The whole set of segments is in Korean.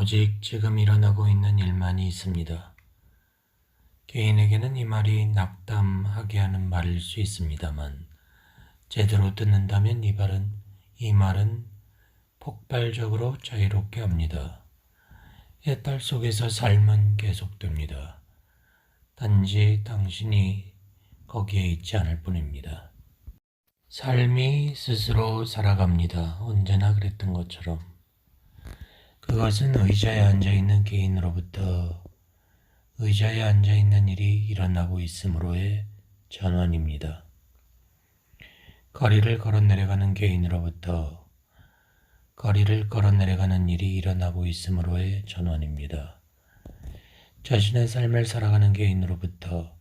오직 지금 일어나고 있는 일만이 있습니다. 개인에게는 이 말이 낙담하게 하는 말일 수 있습니다만, 제대로 듣는다면 이 말은 폭발적으로 자유롭게 합니다. 해탈 속에서 삶은 계속됩니다. 단지 당신이 거기에 있지 않을 뿐입니다. 삶이 스스로 살아갑니다. 언제나 그랬던 것처럼. 그것은 의자에 앉아있는 개인으로부터 의자에 앉아있는 일이 일어나고 있으므로의 전환입니다. 거리를 걸어 내려가는 개인으로부터 거리를 걸어 내려가는 일이 일어나고 있으므로의 전환입니다. 자신의 삶을 살아가는 개인으로부터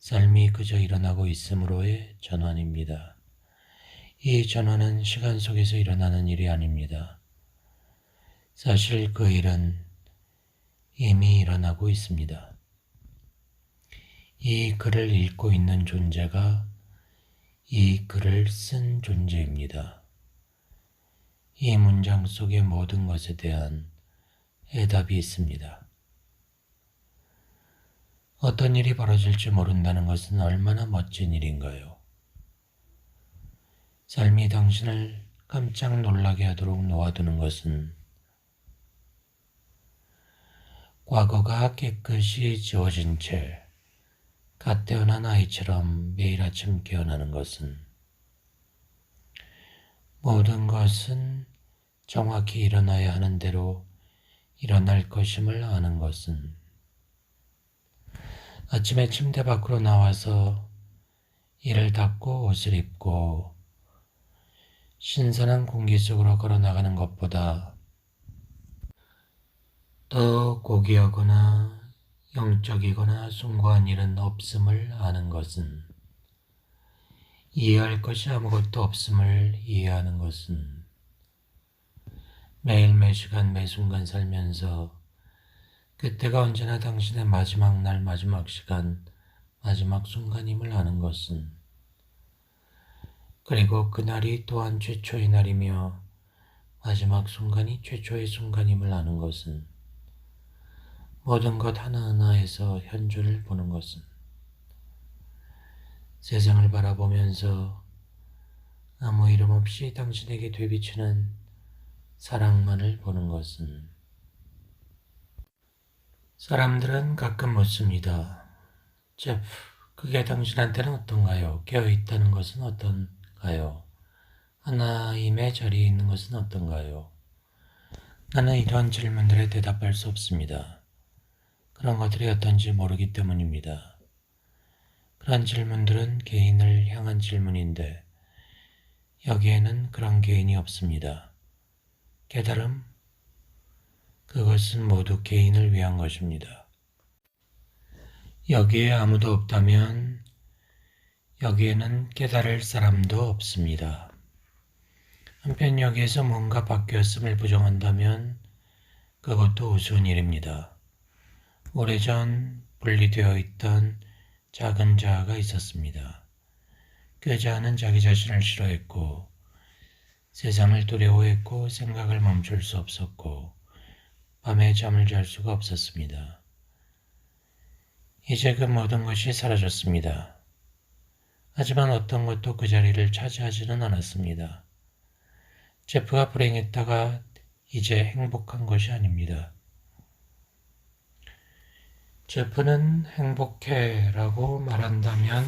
삶이 그저 일어나고 있으므로의 전환입니다. 이 전환은 시간 속에서 일어나는 일이 아닙니다. 사실 그 일은 이미 일어나고 있습니다. 이 글을 읽고 있는 존재가 이 글을 쓴 존재입니다. 이 문장 속의 모든 것에 대한 해답이 있습니다. 어떤 일이 벌어질지 모른다는 것은 얼마나 멋진 일인가요? 삶이 당신을 깜짝 놀라게 하도록 놓아두는 것은 과거가 깨끗이 지워진 채 갓 태어난 아이처럼 매일 아침 깨어나는 것은 모든 것은 정확히 일어나야 하는 대로 일어날 것임을 아는 것은 아침에 침대 밖으로 나와서 이를 닦고 옷을 입고 신선한 공기 속으로 걸어 나가는 것보다 더 고귀하거나 영적이거나 숭고한 일은 없음을 아는 것은 이해할 것이 아무것도 없음을 이해하는 것은 매일 매시간 매순간 살면서 그때가 언제나 당신의 마지막 날 마지막 시간 마지막 순간임을 아는 것은 그리고 그날이 또한 최초의 날이며 마지막 순간이 최초의 순간임을 아는 것은 모든 것 하나하나에서 현존을 보는 것은 세상을 바라보면서 아무 이름 없이 당신에게 되비치는 사랑만을 보는 것은 사람들은 가끔 묻습니다. 제프, 그게 당신한테는 어떤가요? 깨어있다는 것은 어떤가요? 하나님의 자리에 있는 것은 어떤가요? 나는 이런 질문들에 대답할 수 없습니다. 그런 것들이 어떤지 모르기 때문입니다. 그런 질문들은 개인을 향한 질문인데 여기에는 그런 개인이 없습니다. 깨달음? 그것은 모두 개인을 위한 것입니다. 여기에 아무도 없다면 여기에는 깨달을 사람도 없습니다. 한편 여기에서 뭔가 바뀌었음을 부정한다면 그것도 우스운 일입니다. 오래전 분리되어 있던 작은 자아가 있었습니다. 그 자아는 자기 자신을 싫어했고 세상을 두려워했고 생각을 멈출 수 없었고 밤에 잠을 잘 수가 없었습니다. 이제 그 모든 것이 사라졌습니다. 하지만 어떤 것도 그 자리를 차지하지는 않았습니다. 제프가 불행했다가 이제 행복한 것이 아닙니다. 제프는 행복해 라고 말한다면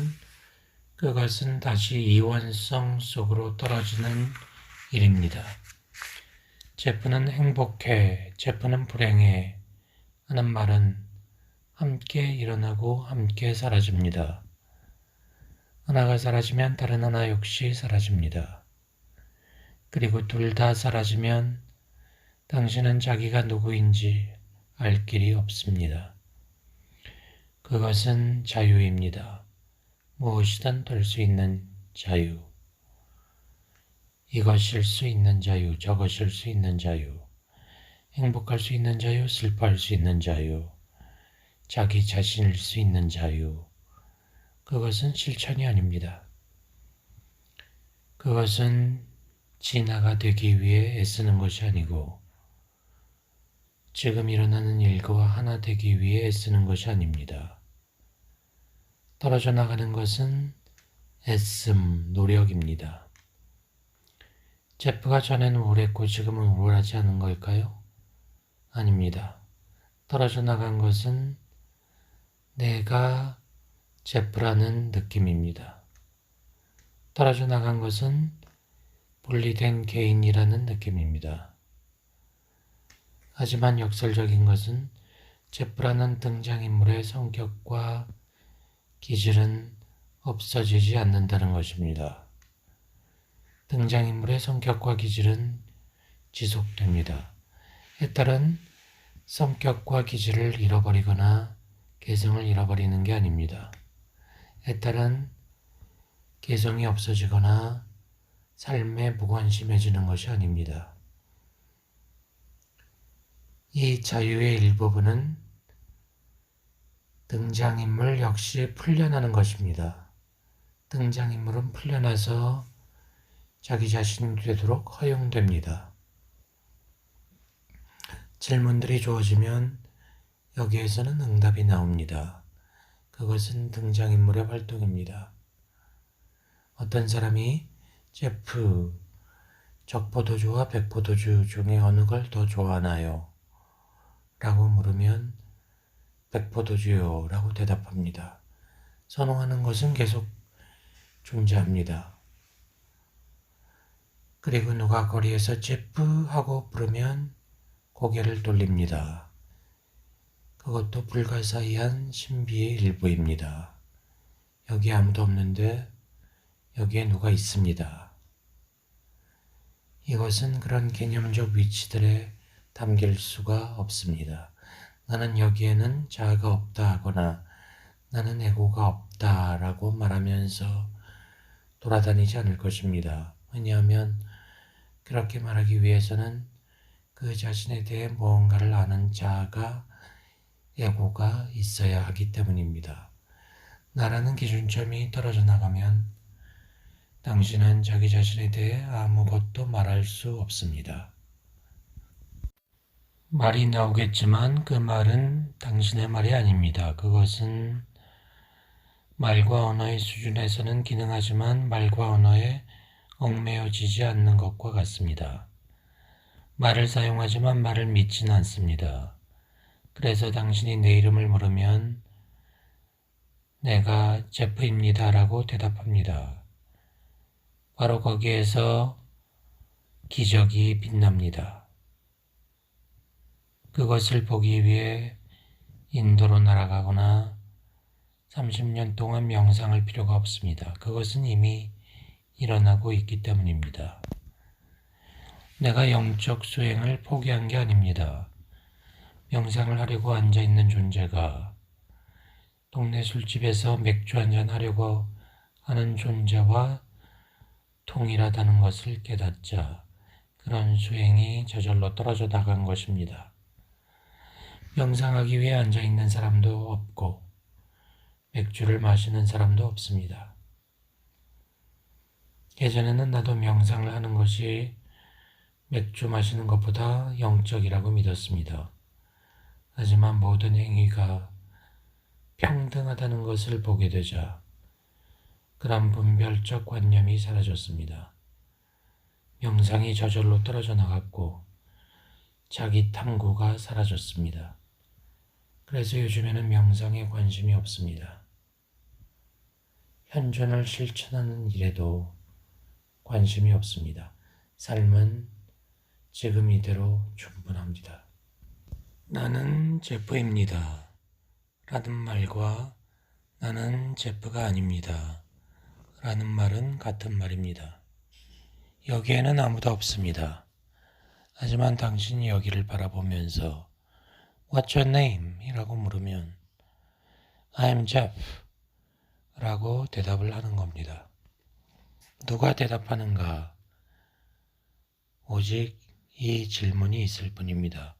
그것은 다시 이원성 속으로 떨어지는 일입니다. 제프는 행복해, 제프는 불행해 하는 말은 함께 일어나고 함께 사라집니다. 하나가 사라지면 다른 하나 역시 사라집니다. 그리고 둘 다 사라지면 당신은 자기가 누구인지 알 길이 없습니다. 그것은 자유입니다. 무엇이든 될 수 있는 자유. 이것일 수 있는 자유, 저것일 수 있는 자유. 행복할 수 있는 자유, 슬퍼할 수 있는 자유. 자기 자신일 수 있는 자유. 그것은 실천이 아닙니다. 그것은 진화가 되기 위해 애쓰는 것이 아니고 지금 일어나는 일과 하나 되기 위해 애쓰는 것이 아닙니다. 떨어져 나가는 것은 애씀, 노력입니다. 제프가 전에는 우울했고 지금은 우울하지 않은 걸까요? 아닙니다. 떨어져 나간 것은 내가 제프라는 느낌입니다. 떨어져 나간 것은 분리된 개인이라는 느낌입니다. 하지만 역설적인 것은 제프라는 등장인물의 성격과 기질은 없어지지 않는다는 것입니다. 등장인물의 성격과 기질은 지속됩니다. 에 따른 성격과 기질을 잃어버리거나 개성을 잃어버리는 게 아닙니다. 에 따른 개성이 없어지거나 삶에 무관심해지는 것이 아닙니다. 이 자유의 일부분은 등장인물 역시 풀려나는 것입니다. 등장인물은 풀려나서 자기 자신이 되도록 허용됩니다. 질문들이 주어지면 여기에서는 응답이 나옵니다. 그것은 등장인물의 활동입니다. 어떤 사람이 제프, 적포도주와 백포도주 중에 어느 걸 더 좋아하나요? 라고 물으면 백포도주요 라고 대답합니다. 선호하는 것은 계속 존재합니다. 그리고 누가 거리에서 제프 하고 부르면 고개를 돌립니다. 그것도 불가사의한 신비의 일부입니다. 여기 아무도 없는데 여기에 누가 있습니다. 이것은 그런 개념적 위치들에 담길 수가 없습니다. 나는 여기에는 자아가 없다 하거나 나는 에고가 없다 라고 말하면서 돌아다니지 않을 것입니다. 왜냐하면 그렇게 말하기 위해서는 그 자신에 대해 무언가를 아는 자아가 에고가 있어야 하기 때문입니다. 나라는 기준점이 떨어져 나가면 당신은 자기 자신에 대해 아무것도 말할 수 없습니다. 말이 나오겠지만 그 말은 당신의 말이 아닙니다. 그것은 말과 언어의 수준에서는 기능하지만 말과 언어에 얽매여지지 않는 것과 같습니다. 말을 사용하지만 말을 믿지는 않습니다. 그래서 당신이 내 이름을 물으면 내가 제프입니다 라고 대답합니다. 바로 거기에서 기적이 빛납니다. 그것을 보기 위해 인도로 날아가거나 30년 동안 명상할 필요가 없습니다. 그것은 이미 일어나고 있기 때문입니다. 내가 영적 수행을 포기한 게 아닙니다. 명상을 하려고 앉아있는 존재가 동네 술집에서 맥주 한잔 하려고 하는 존재와 동일하다는 것을 깨닫자 그런 수행이 저절로 떨어져 나간 것입니다. 명상하기 위해 앉아있는 사람도 없고 맥주를 마시는 사람도 없습니다. 예전에는 나도 명상을 하는 것이 맥주 마시는 것보다 영적이라고 믿었습니다. 하지만 모든 행위가 평등하다는 것을 보게 되자 그런 분별적 관념이 사라졌습니다. 명상이 저절로 떨어져 나갔고 자기 탐구가 사라졌습니다. 그래서 요즘에는 명상에 관심이 없습니다. 현존을 실천하는 일에도 관심이 없습니다. 삶은 지금 이대로 충분합니다. 나는 제프입니다. 라는 말과 나는 제프가 아닙니다. 라는 말은 같은 말입니다. 여기에는 아무도 없습니다. 하지만 당신이 여기를 바라보면서 What's your name? 이라고 물으면 I'm Jeff 라고 대답을 하는 겁니다. 누가 대답하는가? 오직 이 질문이 있을 뿐입니다.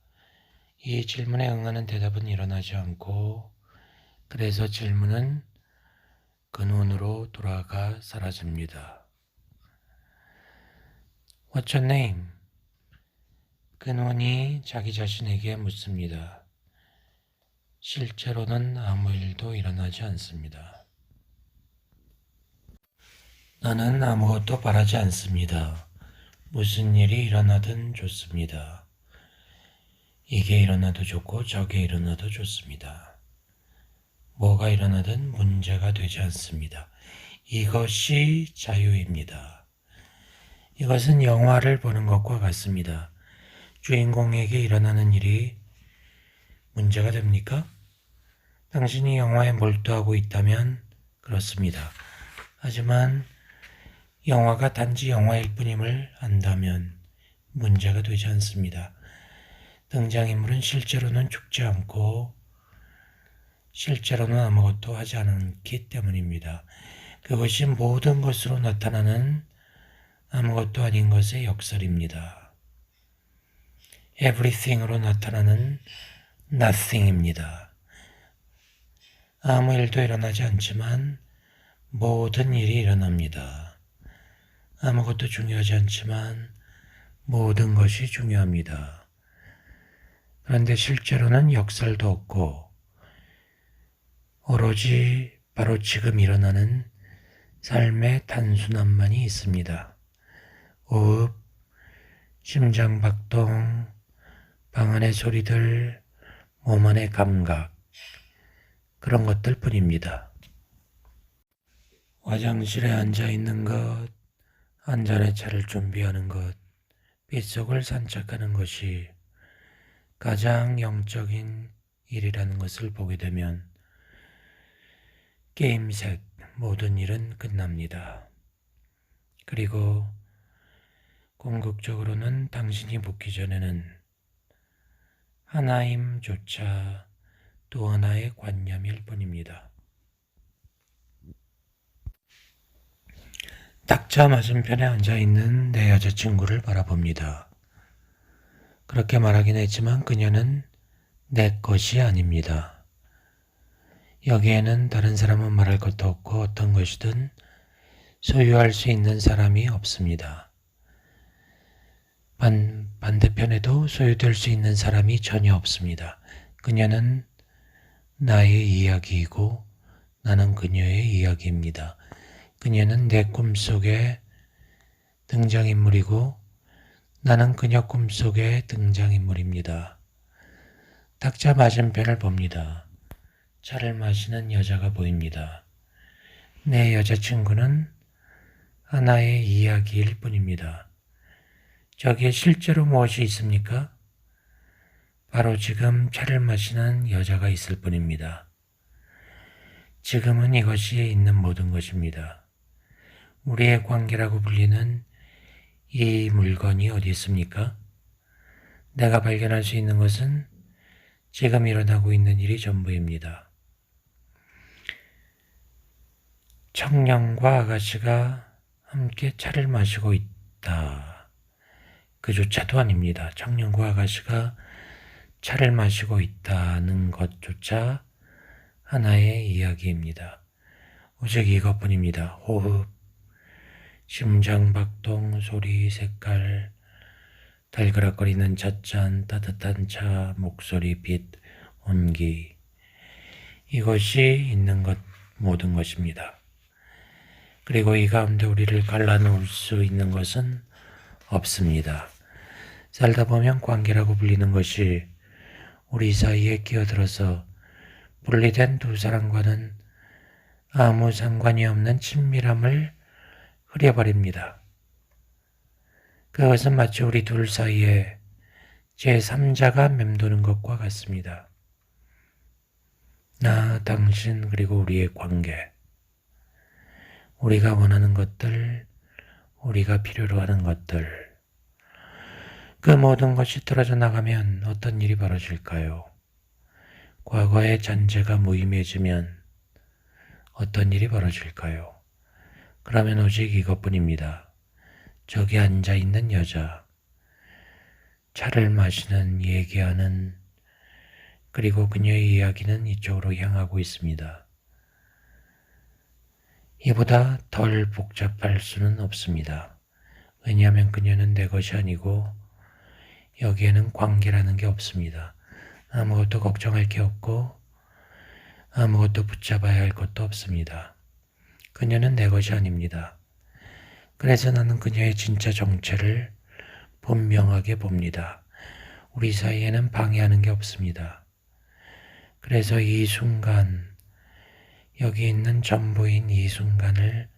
이 질문에 응하는 대답은 일어나지 않고 그래서 질문은 근원으로 돌아가 사라집니다. What's your name? 근원이 자기 자신에게 묻습니다. 실제로는 아무 일도 일어나지 않습니다. 나는 아무것도 바라지 않습니다. 무슨 일이 일어나든 좋습니다. 이게 일어나도 좋고 저게 일어나도 좋습니다. 뭐가 일어나든 문제가 되지 않습니다. 이것이 자유입니다. 이것은 영화를 보는 것과 같습니다. 주인공에게 일어나는 일이 문제가 됩니까? 당신이 영화에 몰두하고 있다면 그렇습니다. 하지만 영화가 단지 영화일 뿐임을 안다면 문제가 되지 않습니다. 등장인물은 실제로는 죽지 않고 실제로는 아무것도 하지 않기 때문입니다. 그것이 모든 것으로 나타나는 아무것도 아닌 것의 역설입니다. everything으로 나타나는 nothing입니다. 아무 일도 일어나지 않지만 모든 일이 일어납니다. 아무것도 중요하지 않지만 모든 것이 중요합니다. 그런데 실제로는 역설도 없고 오로지 바로 지금 일어나는 삶의 단순함만이 있습니다. 호흡, 심장박동, 방 안의 소리들, 몸 안의 감각, 그런 것들 뿐입니다. 화장실에 앉아 있는 것, 한 잔의 차를 준비하는 것, 빗속을 산책하는 것이 가장 영적인 일이라는 것을 보게 되면 게임색 모든 일은 끝납니다. 그리고 궁극적으로는 당신이 묻기 전에는 하나임조차 또 하나의 관념일 뿐입니다. 탁자 맞은편에 앉아있는 내 여자친구를 바라봅니다. 그렇게 말하긴 했지만 그녀는 내 것이 아닙니다. 여기에는 다른 사람은 말할 것도 없고 어떤 것이든 소유할 수 있는 사람이 없습니다. 반대편에도 소유될 수 있는 사람이 전혀 없습니다. 그녀는 나의 이야기이고 나는 그녀의 이야기입니다. 그녀는 내 꿈속의 등장인물이고 나는 그녀 꿈속의 등장인물입니다. 탁자 맞은편을 봅니다. 차를 마시는 여자가 보입니다. 내 여자친구는 하나의 이야기일 뿐입니다. 저기에 실제로 무엇이 있습니까? 바로 지금 차를 마시는 여자가 있을 뿐입니다. 지금은 이것이 있는 모든 것입니다. 우리의 관계라고 불리는 이 물건이 어디 있습니까? 내가 발견할 수 있는 것은 지금 일어나고 있는 일이 전부입니다. 청년과 아가씨가 함께 차를 마시고 있다. 그조차도 아닙니다. 청년과 아가씨가 차를 마시고 있다는 것조차 하나의 이야기입니다. 오직 이것뿐입니다. 호흡, 심장박동, 소리, 색깔, 달그락거리는 찻잔, 따뜻한 차, 목소리, 빛, 온기. 이것이 있는 것, 모든 것입니다. 그리고 이 가운데 우리를 갈라놓을 수 있는 것은 없습니다. 살다 보면 관계라고 불리는 것이 우리 사이에 끼어들어서 분리된 두 사람과는 아무 상관이 없는 친밀함을 흐려버립니다. 그것은 마치 우리 둘 사이에 제3자가 맴도는 것과 같습니다. 나, 당신, 그리고 우리의 관계. 우리가 원하는 것들, 우리가 필요로 하는 것들. 그 모든 것이 떨어져 나가면 어떤 일이 벌어질까요? 과거의 잔재가 무의미해지면 어떤 일이 벌어질까요? 그러면 오직 이것뿐입니다. 저기 앉아있는 여자, 차를 마시는, 얘기하는, 그리고 그녀의 이야기는 이쪽으로 향하고 있습니다. 이보다 덜 복잡할 수는 없습니다. 왜냐하면 그녀는 내 것이 아니고 여기에는 관계라는 게 없습니다. 아무것도 걱정할 게 없고 아무것도 붙잡아야 할 것도 없습니다. 그녀는 내 것이 아닙니다. 그래서 나는 그녀의 진짜 정체를 분명하게 봅니다. 우리 사이에는 방해하는 게 없습니다. 그래서 이 순간, 여기 있는 전부인 이 순간을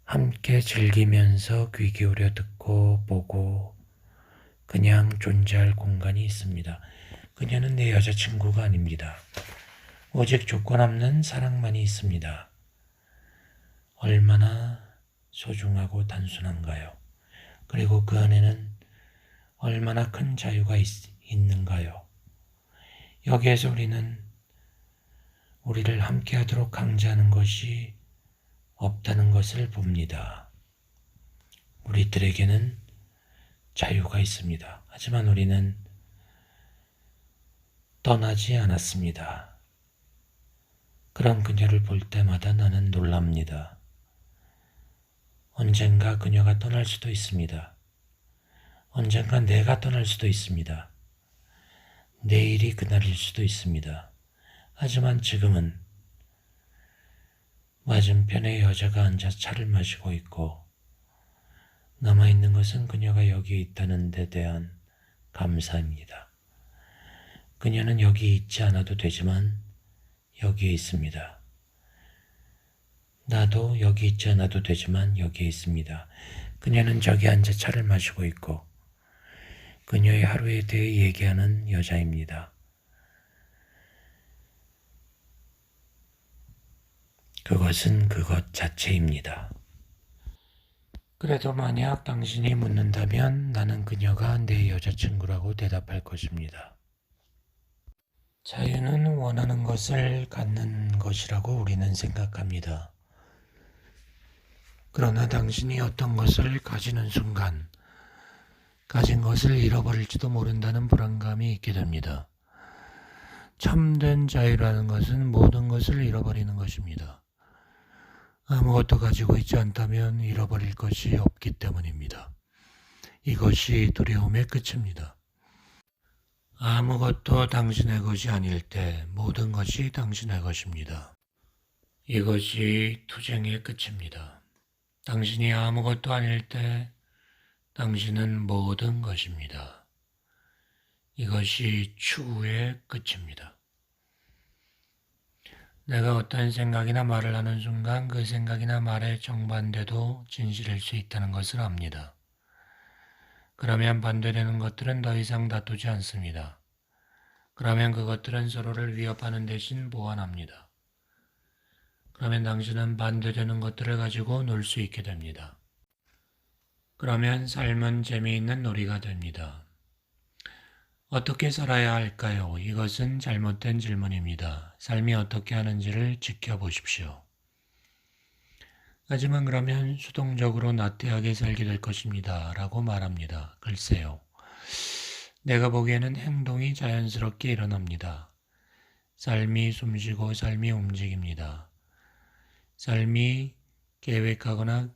함께 즐기면서 귀 기울여 듣고 보고 그냥 존재할 공간이 있습니다. 그녀는 내 여자친구가 아닙니다. 오직 조건 없는 사랑만이 있습니다. 얼마나 소중하고 단순한가요? 그리고 그 안에는 얼마나 큰 자유가 있는가요? 여기에서 우리는 우리를 함께하도록 강제하는 것이 없다는 것을 봅니다. 우리들에게는 자유가 있습니다. 하지만 우리는 떠나지 않았습니다. 그런 그녀를 볼 때마다 나는 놀랍니다. 언젠가 그녀가 떠날 수도 있습니다. 언젠가 내가 떠날 수도 있습니다. 내일이 그날일 수도 있습니다. 하지만 지금은 맞은편에 여자가 앉아 차를 마시고 있고 남아있는 것은 그녀가 여기에 있다는 데 대한 감사입니다. 그녀는 여기 있지 않아도 되지만 여기에 있습니다. 나도 여기 있지 않아도 되지만 여기에 있습니다. 그녀는 저기 앉아 차를 마시고 있고 그녀의 하루에 대해 얘기하는 여자입니다. 그것은 그것 자체입니다. 그래도 만약 당신이 묻는다면 나는 그녀가 내 여자친구라고 대답할 것입니다. 자유는 원하는 것을 갖는 것이라고 우리는 생각합니다. 그러나 당신이 어떤 것을 가지는 순간 가진 것을 잃어버릴지도 모른다는 불안감이 있게 됩니다. 참된 자유라는 것은 모든 것을 잃어버리는 것입니다. 아무것도 가지고 있지 않다면 잃어버릴 것이 없기 때문입니다. 이것이 두려움의 끝입니다. 아무것도 당신의 것이 아닐 때 모든 것이 당신의 것입니다. 이것이 투쟁의 끝입니다. 당신이 아무것도 아닐 때 당신은 모든 것입니다. 이것이 추구의 끝입니다. 내가 어떤 생각이나 말을 하는 순간 그 생각이나 말의 정반대도 진실일 수 있다는 것을 압니다. 그러면 반대되는 것들은 더 이상 다투지 않습니다. 그러면 그것들은 서로를 위협하는 대신 보완합니다. 그러면 당신은 반대되는 것들을 가지고 놀 수 있게 됩니다. 그러면 삶은 재미있는 놀이가 됩니다. 어떻게 살아야 할까요? 이것은 잘못된 질문입니다. 삶이 어떻게 하는지를 지켜보십시오. 하지만 그러면 수동적으로 나태하게 살게 될 것입니다. 라고 말합니다. 글쎄요. 내가 보기에는 행동이 자연스럽게 일어납니다. 삶이 숨쉬고 삶이 움직입니다. 삶이 계획하거나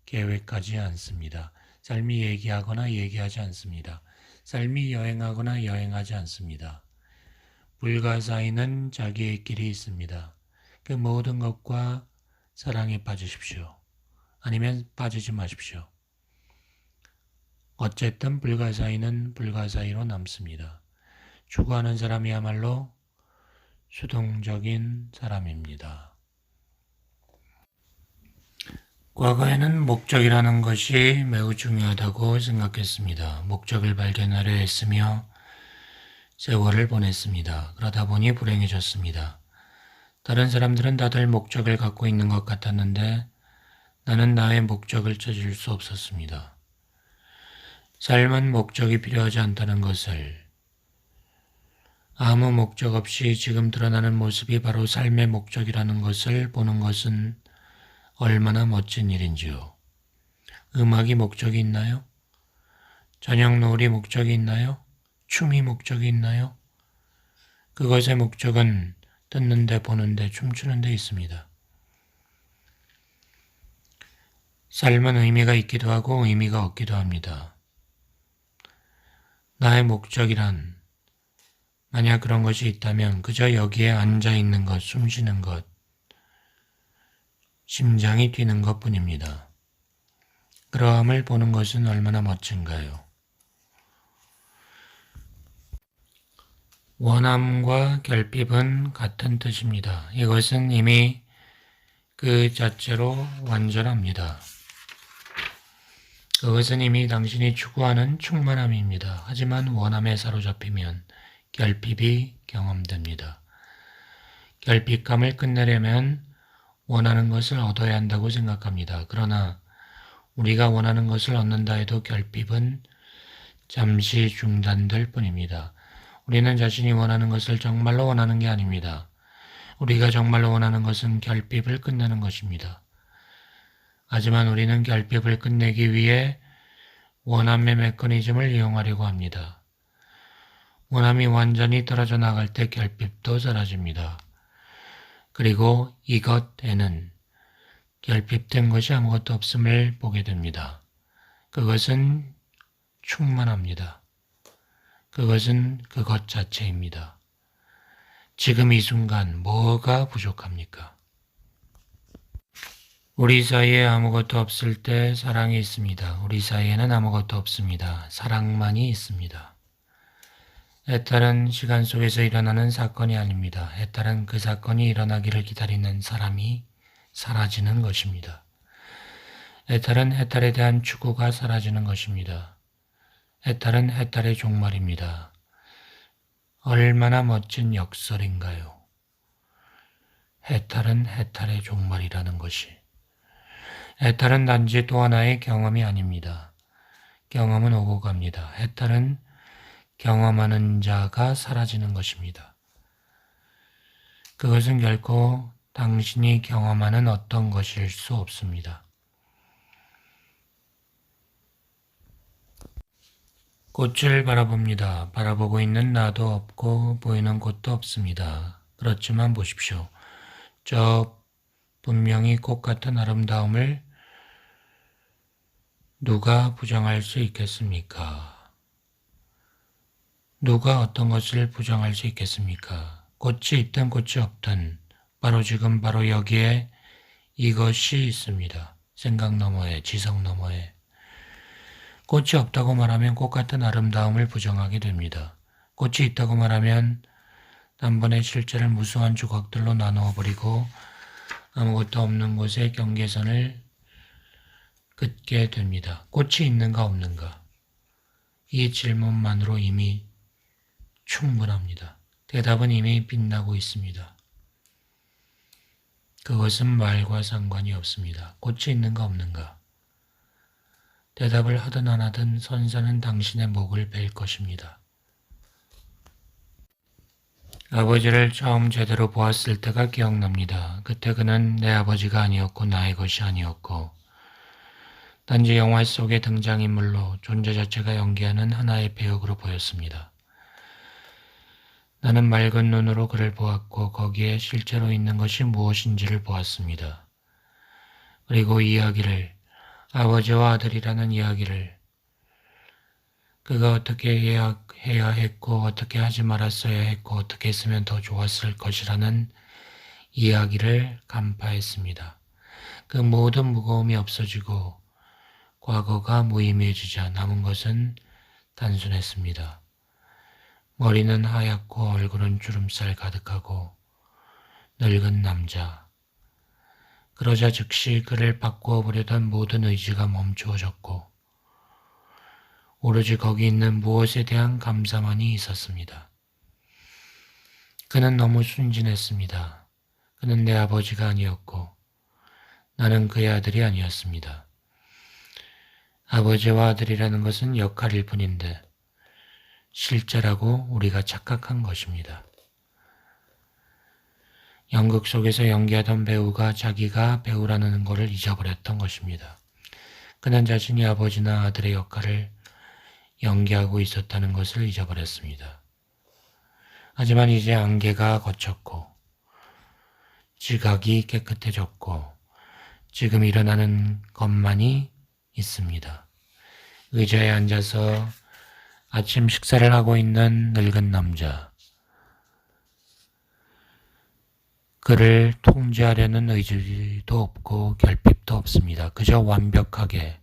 계획하지 않습니다. 삶이 얘기하거나 얘기하지 않습니다. 삶이 여행하거나 여행하지 않습니다. 불가사의는 자기의 길이 있습니다. 그 모든 것과 사랑에 빠지십시오. 아니면 빠지지 마십시오. 어쨌든 불가사의는 불가사의로 남습니다. 추구하는 사람이야말로 수동적인 사람입니다. 과거에는 목적이라는 것이 매우 중요하다고 생각했습니다. 목적을 발견하려 애쓰며 세월을 보냈습니다. 그러다 보니 불행해졌습니다. 다른 사람들은 다들 목적을 갖고 있는 것 같았는데 나는 나의 목적을 찾을 수 없었습니다. 삶은 목적이 필요하지 않다는 것을, 아무 목적 없이 지금 드러나는 모습이 바로 삶의 목적이라는 것을 보는 것은 얼마나 멋진 일인지요. 음악이 목적이 있나요? 저녁 노을이 목적이 있나요? 춤이 목적이 있나요? 그것의 목적은 듣는데 보는데 춤추는 데 있습니다. 삶은 의미가 있기도 하고 의미가 없기도 합니다. 나의 목적이란 만약 그런 것이 있다면 그저 여기에 앉아 있는 것, 숨 쉬는 것, 심장이 뛰는 것 뿐입니다. 그러함을 보는 것은 얼마나 멋진가요? 원함과 결핍은 같은 뜻입니다. 이것은 이미 그 자체로 완전합니다. 그것은 이미 당신이 추구하는 충만함입니다. 하지만 원함에 사로잡히면 결핍이 경험됩니다. 결핍감을 끝내려면 원하는 것을 얻어야 한다고 생각합니다. 그러나 우리가 원하는 것을 얻는다 해도 결핍은 잠시 중단될 뿐입니다. 우리는 자신이 원하는 것을 정말로 원하는 게 아닙니다. 우리가 정말로 원하는 것은 결핍을 끝내는 것입니다. 하지만 우리는 결핍을 끝내기 위해 원함의 메커니즘을 이용하려고 합니다. 원함이 완전히 떨어져 나갈 때 결핍도 사라집니다. 그리고 이것에는 결핍된 것이 아무것도 없음을 보게 됩니다. 그것은 충만합니다. 그것은 그것 자체입니다. 지금 이 순간 뭐가 부족합니까? 우리 사이에 아무것도 없을 때 사랑이 있습니다. 우리 사이에는 아무것도 없습니다. 사랑만이 있습니다. 해탈은 시간 속에서 일어나는 사건이 아닙니다. 해탈은 그 사건이 일어나기를 기다리는 사람이 사라지는 것입니다. 해탈은 해탈에 대한 추구가 사라지는 것입니다. 해탈은 해탈의 종말입니다. 얼마나 멋진 역설인가요? 해탈은 해탈의 종말이라는 것이. 해탈은 단지 또 하나의 경험이 아닙니다. 경험은 오고 갑니다. 해탈은 경험하는 자가 사라지는 것입니다. 그것은 결코 당신이 경험하는 어떤 것일 수 없습니다. 꽃을 바라봅니다. 바라보고 있는 나도 없고 보이는 꽃도 없습니다. 그렇지만 보십시오. 저 분명히 꽃 같은 아름다움을 누가 부정할 수 있겠습니까? 누가 어떤 것을 부정할 수 있겠습니까? 꽃이 있든 꽃이 없든 바로 지금 바로 여기에 이것이 있습니다. 생각 너머에, 지성 너머에. 꽃이 없다고 말하면 꽃 같은 아름다움을 부정하게 됩니다. 꽃이 있다고 말하면 단번에 실제를 무수한 조각들로 나누어 버리고 아무것도 없는 곳에 경계선을 긋게 됩니다. 꽃이 있는가 없는가? 이 질문만으로 이미 충분합니다. 대답은 이미 빛나고 있습니다. 그것은 말과 상관이 없습니다. 꽃이 있는가 없는가? 대답을 하든 안 하든 선사는 당신의 목을 벨 것입니다. 아버지를 처음 제대로 보았을 때가 기억납니다. 그때 그는 내 아버지가 아니었고 나의 것이 아니었고 단지 영화 속의 등장인물로 존재 자체가 연기하는 하나의 배역으로 보였습니다. 나는 맑은 눈으로 그를 보았고 거기에 실제로 있는 것이 무엇인지를 보았습니다. 그리고 이야기를, 아버지와 아들이라는 이야기를, 그가 어떻게 해야 했고 어떻게 하지 말았어야 했고 어떻게 했으면 더 좋았을 것이라는 이야기를 간파했습니다. 그 모든 무거움이 없어지고 과거가 무의미해지자 남은 것은 단순했습니다. 머리는 하얗고 얼굴은 주름살 가득하고 늙은 남자. 그러자 즉시 그를 바꾸어 보려던 모든 의지가 멈추어졌고 오로지 거기 있는 무엇에 대한 감사만이 있었습니다. 그는 너무 순진했습니다. 그는 내 아버지가 아니었고 나는 그의 아들이 아니었습니다. 아버지와 아들이라는 것은 역할일 뿐인데 실제라고 우리가 착각한 것입니다. 연극 속에서 연기하던 배우가 자기가 배우라는 것을 잊어버렸던 것입니다. 그는 자신이 아버지나 아들의 역할을 연기하고 있었다는 것을 잊어버렸습니다. 하지만 이제 안개가 걷혔고 지각이 깨끗해졌고 지금 일어나는 것만이 있습니다. 의자에 앉아서 아침 식사를 하고 있는 늙은 남자. 그를 통제하려는 의지도 없고 결핍도 없습니다. 그저 완벽하게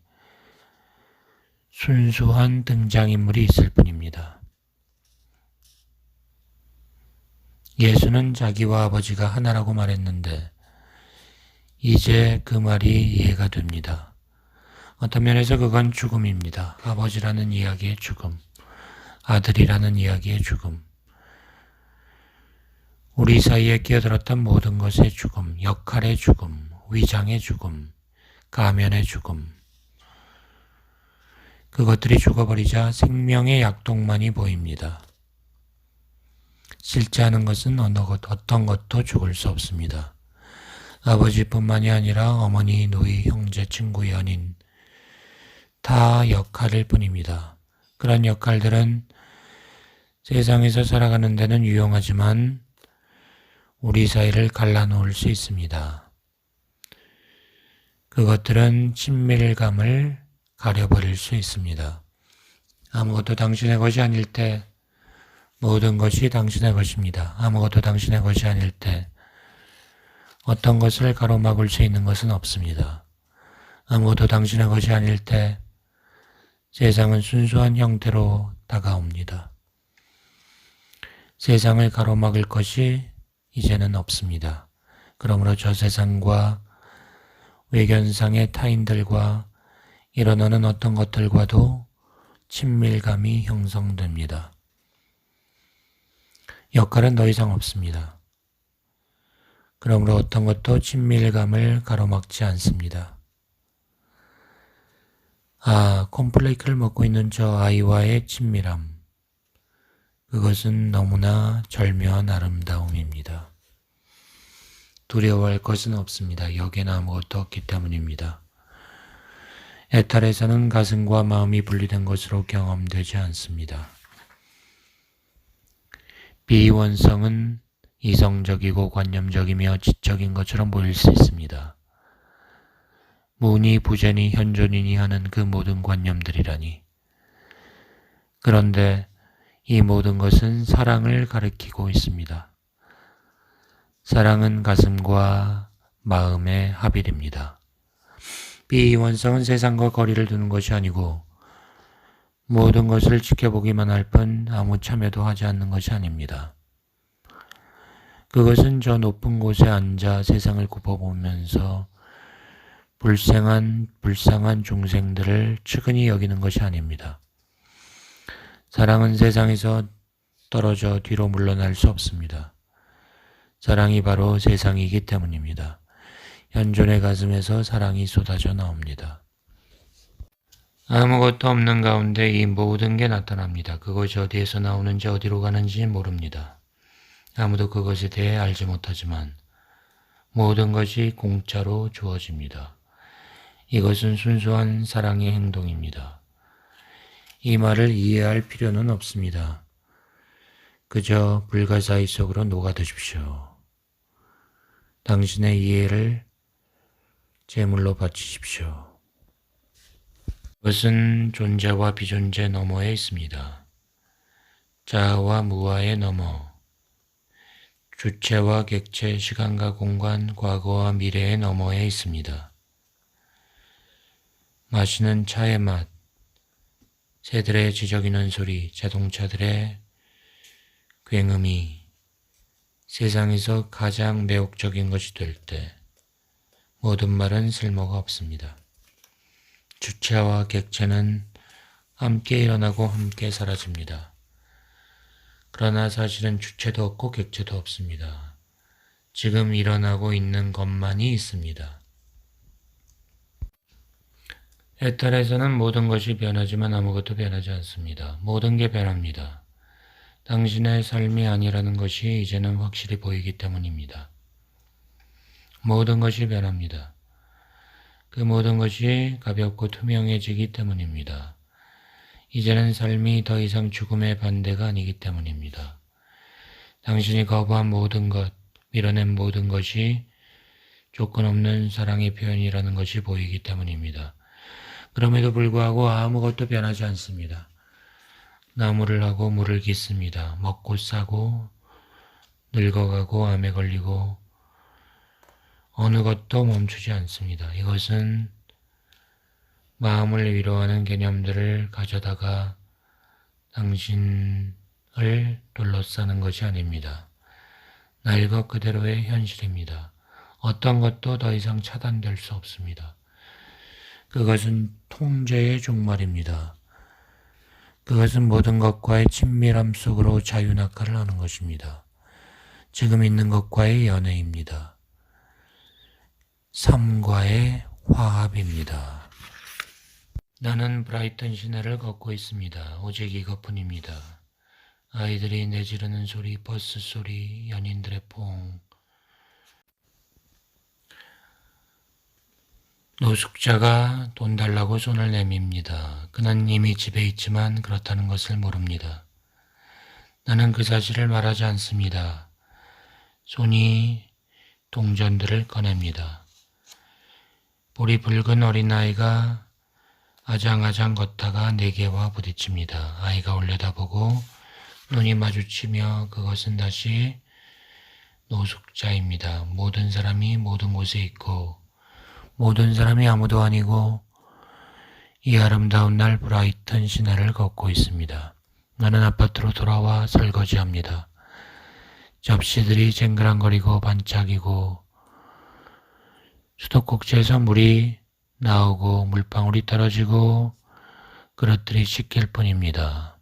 순수한 등장인물이 있을 뿐입니다. 예수는 자기와 아버지가 하나라고 말했는데 이제 그 말이 이해가 됩니다. 어떤 면에서 그건 죽음입니다. 아버지라는 이야기의 죽음, 아들이라는 이야기의 죽음, 우리 사이에 끼어들었던 모든 것의 죽음, 역할의 죽음, 위장의 죽음, 가면의 죽음, 그것들이 죽어버리자 생명의 약동만이 보입니다. 실제하는 것은 어떤 것도 죽을 수 없습니다. 아버지뿐만이 아니라 어머니, 누이, 형제, 친구, 연인 다 역할일 뿐입니다. 그런 역할들은 세상에서 살아가는 데는 유용하지만 우리 사이를 갈라놓을 수 있습니다. 그것들은 친밀감을 가려버릴 수 있습니다. 아무것도 당신의 것이 아닐 때 모든 것이 당신의 것입니다. 아무것도 당신의 것이 아닐 때 어떤 것을 가로막을 수 있는 것은 없습니다. 아무것도 당신의 것이 아닐 때 세상은 순수한 형태로 다가옵니다. 세상을 가로막을 것이 이제는 없습니다. 그러므로 저 세상과 외견상의 타인들과 일어나는 어떤 것들과도 친밀감이 형성됩니다. 역할은 더 이상 없습니다. 그러므로 어떤 것도 친밀감을 가로막지 않습니다. 콘플레이크를 먹고 있는 저 아이와의 친밀함. 그것은 너무나 절묘한 아름다움입니다. 두려워할 것은 없습니다. 여기에는 아무것도 없기 때문입니다. 애탈에서는 가슴과 마음이 분리된 것으로 경험되지 않습니다. 비원성은 이성적이고 관념적이며 지적인 것처럼 보일 수 있습니다. 무니, 부재니, 현존이니 하는 그 모든 관념들이라니. 그런데 이 모든 것은 사랑을 가리키고 있습니다. 사랑은 가슴과 마음의 합일입니다. 비원성은 세상과 거리를 두는 것이 아니고 모든 것을 지켜보기만 할 뿐 아무 참여도 하지 않는 것이 아닙니다. 그것은 저 높은 곳에 앉아 세상을 굽어보면서 불쌍한 중생들을 측은히 여기는 것이 아닙니다. 사랑은 세상에서 떨어져 뒤로 물러날 수 없습니다. 사랑이 바로 세상이기 때문입니다. 현존의 가슴에서 사랑이 쏟아져 나옵니다. 아무것도 없는 가운데 이 모든 게 나타납니다. 그것이 어디에서 나오는지 어디로 가는지 모릅니다. 아무도 그것에 대해 알지 못하지만 모든 것이 공짜로 주어집니다. 이것은 순수한 사랑의 행동입니다. 이 말을 이해할 필요는 없습니다. 그저 불가사의 속으로 녹아드십시오. 당신의 이해를 제물로 바치십시오. 그것은 존재와 비존재 너머에 있습니다. 자아와 무아의 너머, 주체와 객체, 시간과 공간, 과거와 미래의 너머에 있습니다. 마시는 차의 맛, 새들의 지저귀는 소리, 자동차들의 굉음이 세상에서 가장 매혹적인 것이 될 때 모든 말은 쓸모가 없습니다. 주체와 객체는 함께 일어나고 함께 사라집니다. 그러나 사실은 주체도 없고 객체도 없습니다. 지금 일어나고 있는 것만이 있습니다. 애탈에서는 모든 것이 변하지만 아무것도 변하지 않습니다. 모든 게 변합니다. 당신의 삶이 아니라는 것이 이제는 확실히 보이기 때문입니다. 모든 것이 변합니다. 그 모든 것이 가볍고 투명해지기 때문입니다. 이제는 삶이 더 이상 죽음의 반대가 아니기 때문입니다. 당신이 거부한 모든 것, 밀어낸 모든 것이 조건 없는 사랑의 표현이라는 것이 보이기 때문입니다. 그럼에도 불구하고 아무것도 변하지 않습니다. 나무를 하고 물을 깃습니다. 먹고 싸고 늙어가고 암에 걸리고 어느 것도 멈추지 않습니다. 이것은 마음을 위로하는 개념들을 가져다가 당신을 둘러싸는 것이 아닙니다. 날 것 그대로의 현실입니다. 어떤 것도 더 이상 차단될 수 없습니다. 그것은 통제의 종말입니다. 그것은 모든 것과의 친밀함 속으로 자유낙하를 하는 것입니다. 지금 있는 것과의 연애입니다. 삶과의 화합입니다. 나는 브라이튼 시내를 걷고 있습니다. 오직 이것뿐입니다. 아이들이 내지르는 소리, 버스 소리, 연인들의 포옹. 노숙자가 돈 달라고 손을 내밉니다. 그는 이미 집에 있지만 그렇다는 것을 모릅니다. 나는 그 사실을 말하지 않습니다. 손이 동전들을 꺼냅니다. 볼이 붉은 어린아이가 아장아장 걷다가 네개와 부딪힙니다. 아이가 올려다보고 눈이 마주치며 그것은 다시 노숙자입니다. 모든 사람이 모든 곳에 있고 모든 사람이 아무도 아니고 이 아름다운 날 브라이튼 시내를 걷고 있습니다. 나는 아파트로 돌아와 설거지합니다. 접시들이 쟁그랑거리고 반짝이고 수도꼭지에서 물이 나오고 물방울이 떨어지고 그릇들이 씻길 뿐입니다.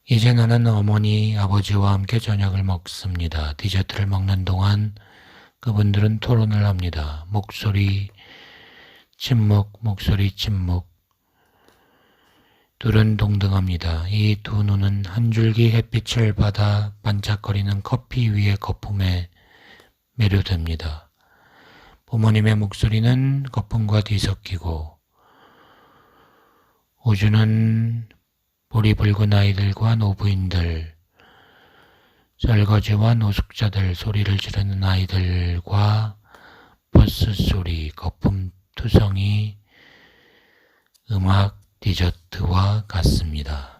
이제 나는 어머니, 아버지와 함께 저녁을 먹습니다. 디저트를 먹는 동안 그분들은 토론을 합니다. 목소리, 침묵, 목소리, 침묵. 둘은 동등합니다. 이 두 눈은 한 줄기 햇빛을 받아 반짝거리는 커피 위의 거품에 매료됩니다. 부모님의 목소리는 거품과 뒤섞이고 우주는 볼이 붉은 아이들과 노부인들, 설거지와 노숙자들, 소리를 지르는 아이들과 버스 소리, 거품 투성이, 음악, 디저트와 같습니다.